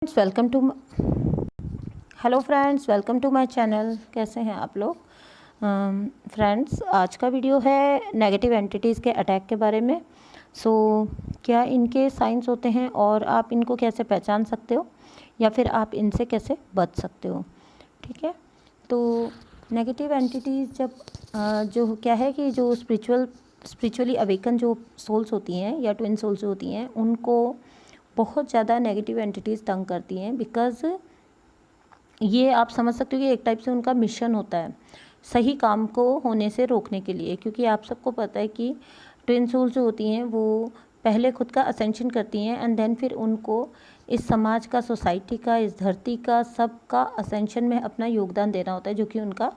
Welcome to hello friends, welcome to my channel. कैसे हैं आप लोग? फ्रेंड्स, आज का वीडियो है नेगेटिव एंटिटीज़ के अटैक के बारे में। क्या इनके साइंस होते हैं और आप इनको कैसे पहचान सकते हो या फिर आप इनसे कैसे बच सकते हो? ठीक है, तो नेगेटिव एंटिटीज़ जब जो क्या है कि जो स्पिरिचुअली अवेकन जो सोल्स होती हैं या ट्विन सोल्स होती हैं, उनको बहुत ज़्यादा नेगेटिव एंटिटीज़ तंग करती हैं। बिकॉज़ ये आप समझ सकते हो कि एक टाइप से उनका मिशन होता है सही काम को होने से रोकने के लिए। क्योंकि आप सबको पता है कि ट्विन सोल्स जो होती हैं वो पहले खुद का असेंशन करती हैं एंड देन फिर उनको इस समाज का, सोसाइटी का, इस धरती का, सबका असेंशन में अपना योगदान देना होता है, जो कि उनका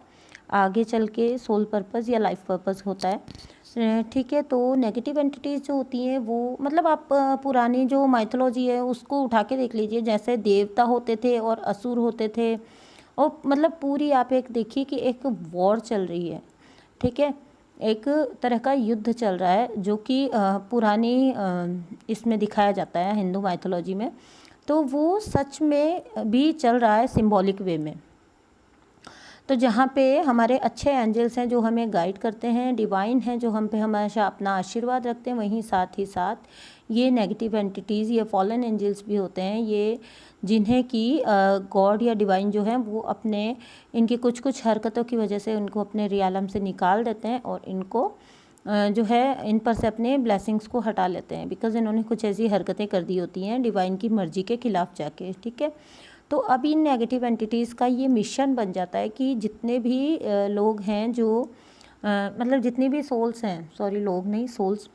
आगे चल के सोल पर्पस या लाइफ पर्पस होता है। ठीक है, तो नेगेटिव एंटिटीज़ जो होती हैं वो मतलब आप पुरानी जो माइथोलॉजी है उसको उठा के देख लीजिए। जैसे देवता होते थे और असुर होते थे, और मतलब पूरी आप एक देखिए कि एक वॉर चल रही है। ठीक है, एक तरह का युद्ध चल रहा है जो कि पुरानी इसमें दिखाया जाता है हिंदू माइथोलॉजी में। तो वो सच में भी चल रहा है सिंबॉलिक वे में। तो जहाँ पे हमारे अच्छे एंजल्स हैं जो हमें गाइड करते हैं, डिवाइन हैं जो हम पे हमेशा अपना आशीर्वाद रखते हैं, वहीं साथ ही साथ ये नेगेटिव एंटिटीज़, ये फॉलन एंजल्स भी होते हैं, ये जिन्हें कि गॉड या डिवाइन जो है वो अपने इनकी कुछ कुछ हरकतों की वजह से उनको अपने रियालम से निकाल देते हैं और इनको जो है इन पर से अपने ब्लेसिंग्स को हटा लेते हैं। बिकॉज इन्होंने कुछ ऐसी हरकतें कर दी होती हैं डिवाइन की मर्जी के खिलाफ जाके। ठीक है, तो अब इन नेगेटिव एंटिटीज़ का ये मिशन बन जाता है कि जितने भी लोग हैं जो मतलब जितनी भी सोल्स हैं, सॉरी लोग नहीं सोल्स,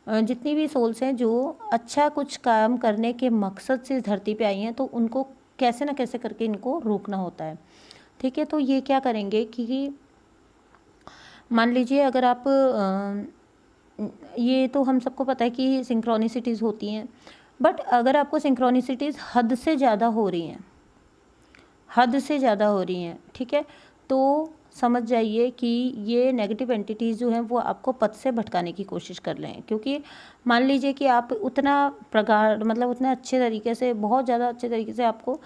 जितनी भी सोल्स हैं जो अच्छा कुछ काम करने के मकसद से इस धरती पे आई हैं, तो उनको कैसे ना कैसे करके इनको रोकना होता है। ठीक है, तो ये क्या करेंगे कि मान लीजिए अगर आप ये तो हम सबको पता है कि सिंक्रोनिसिटीज़ होती हैं, बट अगर आपको सिंक्रोनिसिटीज़ हद से ज़्यादा हो रही हैं, हद से ज़्यादा हो रही हैं, ठीक है, तो समझ जाइए कि ये नेगेटिव एंटिटीज़ जो हैं वो आपको पथ से भटकाने की कोशिश कर रहे हैं। क्योंकि मान लीजिए कि आप उतना प्रगाढ़ मतलब उतना अच्छे तरीके से, बहुत ज़्यादा अच्छे तरीके से आपको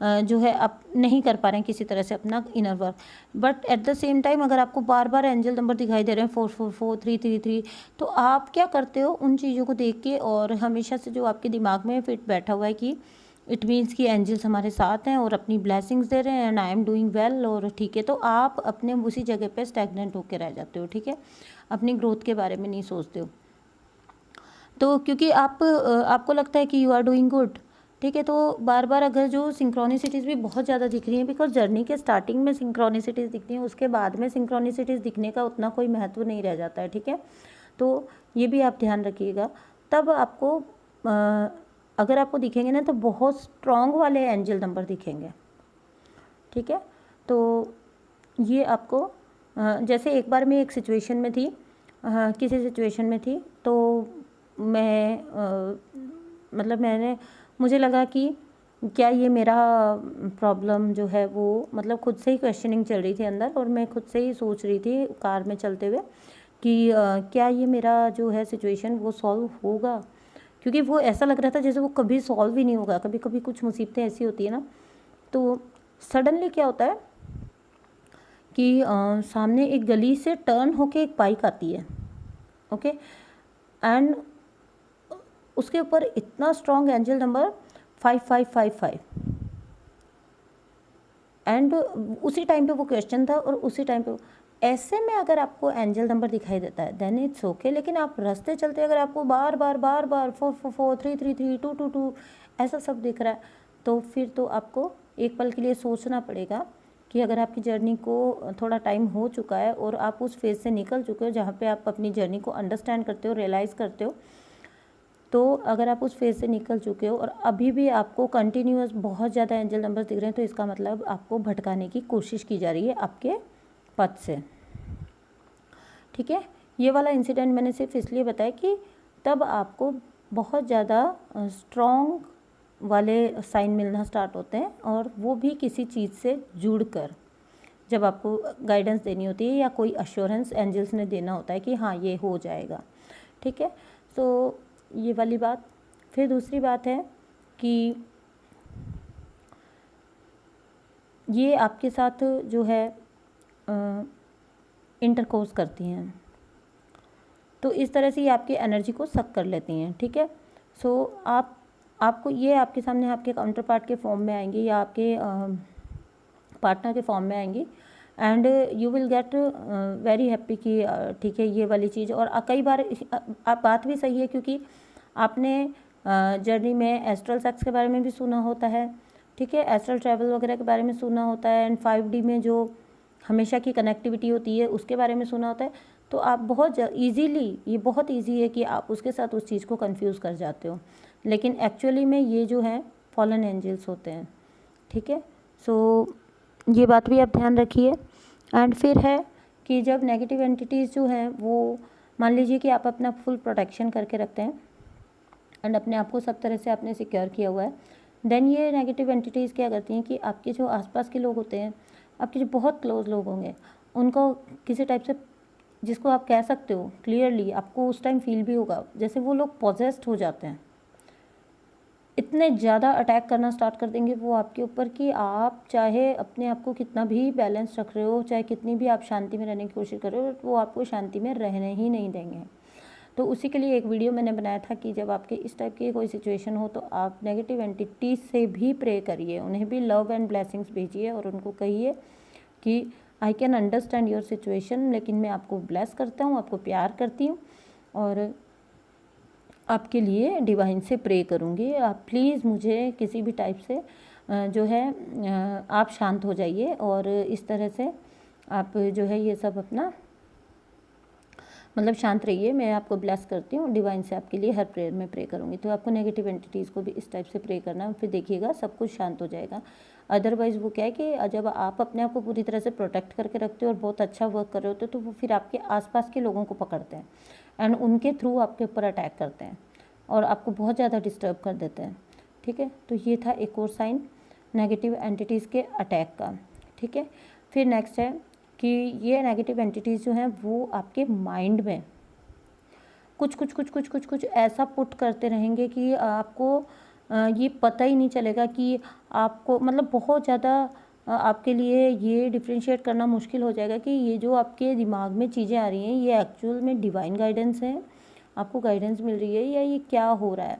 जो है आप नहीं कर पा रहे हैं किसी तरह से अपना inner work, but at the same time अगर आपको बार बार एंजल नंबर दिखाई दे रहे हैं 444 333, तो आप क्या करते हो उन चीज़ों को देख के, और हमेशा से जो आपके दिमाग में फिट बैठा हुआ है कि इट मीन्स कि एंजल्स हमारे साथ हैं और अपनी ब्लेसिंग्स दे रहे हैं and I am doing well, और ठीक है, तो आप अपने उसी जगह पे स्टैग्नेंट होकर रह जाते हो। ठीक है, अपनी ग्रोथ के बारे में नहीं सोचते हो। तो क्योंकि आपको लगता है कि यू आर डूइंग गुड। ठीक है, तो बार बार अगर जो सिंक्रोनिसिटीज़ भी बहुत ज़्यादा दिख रही हैं, बिकॉज जर्नी के स्टार्टिंग में सिंक्रोनिसिटीज़ दिखती हैं, उसके बाद में सिंक्रोनिसिटीज़ दिखने का उतना कोई महत्व नहीं रह जाता है। ठीक है, तो ये भी आप ध्यान रखिएगा। तब आपको अगर आपको दिखेंगे ना तो बहुत स्ट्रॉन्ग वाले एंजल नंबर दिखेंगे। ठीक है, तो ये आपको जैसे एक बार मैं एक सिचुएशन में थी, किसी सिचुएशन में थी, तो मैं मतलब मुझे लगा कि क्या ये मेरा प्रॉब्लम जो है वो, मतलब खुद से ही क्वेश्चनिंग चल रही थी अंदर, और मैं खुद से ही सोच रही थी कार में चलते हुए कि क्या ये मेरा जो है सिचुएशन वो सॉल्व होगा। क्योंकि वो ऐसा लग रहा था जैसे वो कभी सॉल्व ही नहीं होगा। कभी कभी कुछ मुसीबतें ऐसी होती है ना, तो सडनली क्या होता है कि सामने एक गली से टर्न होके एक बाइक आती है। ओके, एंड उसके ऊपर इतना स्ट्रॉन्ग एंजल नंबर 5555, एंड उसी टाइम पे वो क्वेश्चन था और उसी टाइम पे ऐसे में अगर आपको एंजल नंबर दिखाई देता है देन इट्स ओके। लेकिन आप रास्ते चलते अगर आपको बार बार 444 333 222 ऐसा सब दिख रहा है, तो फिर तो आपको एक पल के लिए सोचना पड़ेगा कि अगर आपकी जर्नी को थोड़ा टाइम हो चुका है और आप उस फेज़ से निकल चुके हो जहाँ पे आप अपनी जर्नी को अंडरस्टैंड करते हो, रियलाइज़ करते हो, तो अगर आप उस फेज़ से निकल चुके हो और अभी भी आपको कंटिन्यूअस बहुत ज़्यादा एंजल नंबर्स दिख रहे हैं, तो इसका मतलब आपको भटकाने की कोशिश की जा रही है आपके पथ से। ठीक है, ये वाला इंसिडेंट मैंने सिर्फ इसलिए बताया कि तब आपको बहुत ज़्यादा स्ट्रॉन्ग वाले साइन मिलना स्टार्ट होते हैं, और वो भी किसी चीज़ से जुड़कर, जब आपको गाइडेंस देनी होती है या कोई अश्योरेंस एंजल्स ने देना होता है कि हाँ ये हो जाएगा। ठीक है, तो ये वाली बात। फिर दूसरी बात है कि ये आपके साथ जो है इंटरकोर्स करती हैं, तो इस तरह से ये आपकी एनर्जी को सक कर लेती हैं, ठीक है। सो आपको ये आपके सामने आपके काउंटर पार्ट के फॉर्म में आएंगी या आपके पार्टनर के फॉर्म में आएंगी, and you will get very happy कि ठीक है ये वाली चीज़। और कई बार आप बात भी सही है, क्योंकि आपने जर्नी में एस्ट्रल सेक्स के बारे में भी सुना होता है, ठीक है, एस्ट्रल ट्रैवल वगैरह के बारे में सुना होता है, एंड 5D में जो हमेशा की कनेक्टिविटी होती है उसके बारे में सुना होता है। तो आप बहुत ईजीली, ये बहुत ईजी है कि आप उसके साथ उस चीज़ को कंफ्यूज कर जाते हो, लेकिन एक्चुअली में ये जो है फॉलन एंजल्स होते हैं, ठीक है। सो ये बात भी आप ध्यान रखिए। एंड फिर है कि जब नेगेटिव एंटिटीज़ जो हैं वो, मान लीजिए कि आप अपना फुल प्रोटेक्शन करके रखते हैं एंड अपने आप को सब तरह से आपने सिक्योर किया हुआ है, देन ये नेगेटिव एंटिटीज़ क्या करती हैं कि आपके जो आसपास के लोग होते हैं, आपके जो बहुत क्लोज लोग होंगे, उनको किसी टाइप से, जिसको आप कह सकते हो क्लियरली, आपको उस टाइम फील भी होगा जैसे वो लोग पॉजेस्ड हो जाते हैं, इतने ज़्यादा अटैक करना स्टार्ट कर देंगे वो आपके ऊपर कि आप चाहे अपने आप को कितना भी बैलेंस रख रहे हो, चाहे कितनी भी आप शांति में रहने की कोशिश कर रहे हो, वो आपको शांति में रहने ही नहीं देंगे। तो उसी के लिए एक वीडियो मैंने बनाया था कि जब आपके इस टाइप की कोई सिचुएशन हो तो आप नेगेटिव एंटिटीज से भी प्रे करिए, उन्हें भी लव एंड ब्लेसिंग्स भेजिए और उनको कहिए कि I can understand your situation, लेकिन मैं आपको ब्लेस करता हूँ, आपको प्यार करती हूँ और आपके लिए डिवाइन से प्रे करूँगी। आप प्लीज़ मुझे किसी भी टाइप से जो है आप शांत हो जाइए और इस तरह से आप जो है ये सब अपना मतलब शांत रहिए, मैं आपको ब्लेस करती हूँ, डिवाइन से आपके लिए हर प्रेयर में प्रे करूँगी। तो आपको नेगेटिव एंटिटीज़ को भी इस टाइप से प्रे करना है, फिर देखिएगा सब कुछ शांत हो जाएगा। अदरवाइज़ वो क्या है कि जब आप अपने आप को पूरी तरह से प्रोटेक्ट करके रखते हो और बहुत अच्छा वर्क कर रहे होते हो, तो वो फिर आपके आसपास के लोगों को पकड़ते हैं एंड उनके थ्रू आपके ऊपर अटैक करते हैं और आपको बहुत ज़्यादा डिस्टर्ब कर देते हैं, ठीक है। तो ये था एक और साइन नेगेटिव एंटिटीज़ के अटैक का, ठीक है। फिर नेक्स्ट है कि ये नेगेटिव एंटिटीज़ जो हैं वो आपके माइंड में कुछ ऐसा पुट करते रहेंगे कि आपको ये पता ही नहीं चलेगा कि आपको, मतलब बहुत ज़्यादा आपके लिए ये डिफ्रेंशिएट करना मुश्किल हो जाएगा कि ये जो आपके दिमाग में चीज़ें आ रही हैं ये एक्चुअल में डिवाइन गाइडेंस है, आपको गाइडेंस मिल रही है या ये क्या हो रहा है,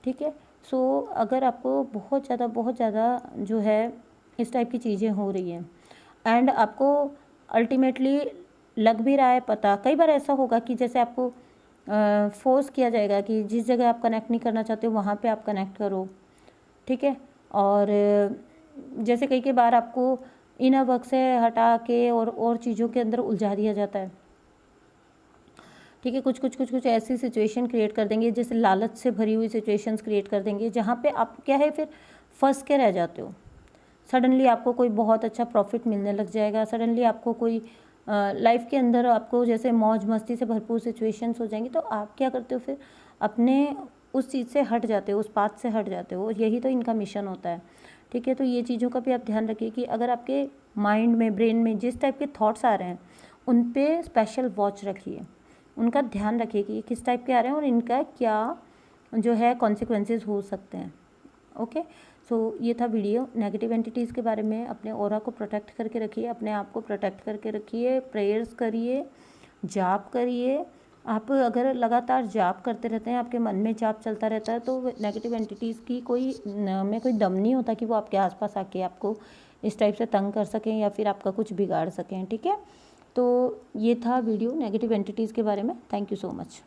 ठीक है। सो अगर आपको बहुत ज़्यादा जो है इस टाइप की चीज़ें हो रही हैं एंड आपको अल्टीमेटली लग भी रहा है पता, कई बार ऐसा होगा कि जैसे आपको फोर्स किया जाएगा कि जिस जगह आप कनेक्ट नहीं करना चाहते हो वहाँ पे आप कनेक्ट करो, ठीक है। और जैसे कई बार आपको इनर वर्क से हटा के और चीज़ों के अंदर उलझा दिया जाता है, ठीक है। कुछ ऐसी सिचुएशन क्रिएट कर देंगे, जैसे लालच से भरी हुई सिचुएशंस क्रिएट कर देंगे जहाँ पे आप क्या है फिर फंस के रह जाते हो। सडनली आपको कोई बहुत अच्छा प्रॉफिट मिलने लग जाएगा, सडनली आपको कोई लाइफ के अंदर आपको जैसे मौज मस्ती से भरपूर सिचुएशंस हो जाएंगी, तो आप क्या करते हो फिर अपने उस चीज़ से हट जाते हो, उस पाथ से हट जाते हो, यही तो इनका मिशन होता है, ठीक है। तो ये चीज़ों का भी आप ध्यान रखिए कि अगर आपके माइंड में, ब्रेन में जिस टाइप के थॉट्स आ रहे हैं उन पे स्पेशल वॉच रखिए, उनका ध्यान रखिए कि ये किस टाइप के आ रहे हैं और इनका क्या जो है कॉन्सिक्वेंसेस हो सकते हैं, ओके। सो ये था वीडियो नेगेटिव एंटिटीज़ के बारे में। अपने ऑरा को प्रोटेक्ट करके रखिए, अपने आप को प्रोटेक्ट करके रखिए, प्रेयर्स करिए, जाप करिए। आप अगर लगातार जाप करते रहते हैं, आपके मन में जाप चलता रहता है, तो नेगेटिव एंटिटीज़ की में कोई दम नहीं होता कि वो आपके आसपास आके आपको इस टाइप से तंग कर सकें या फिर आपका कुछ बिगाड़ सकें, ठीक है। तो ये था वीडियो नेगेटिव एंटिटीज़ के बारे में। Thank you so much.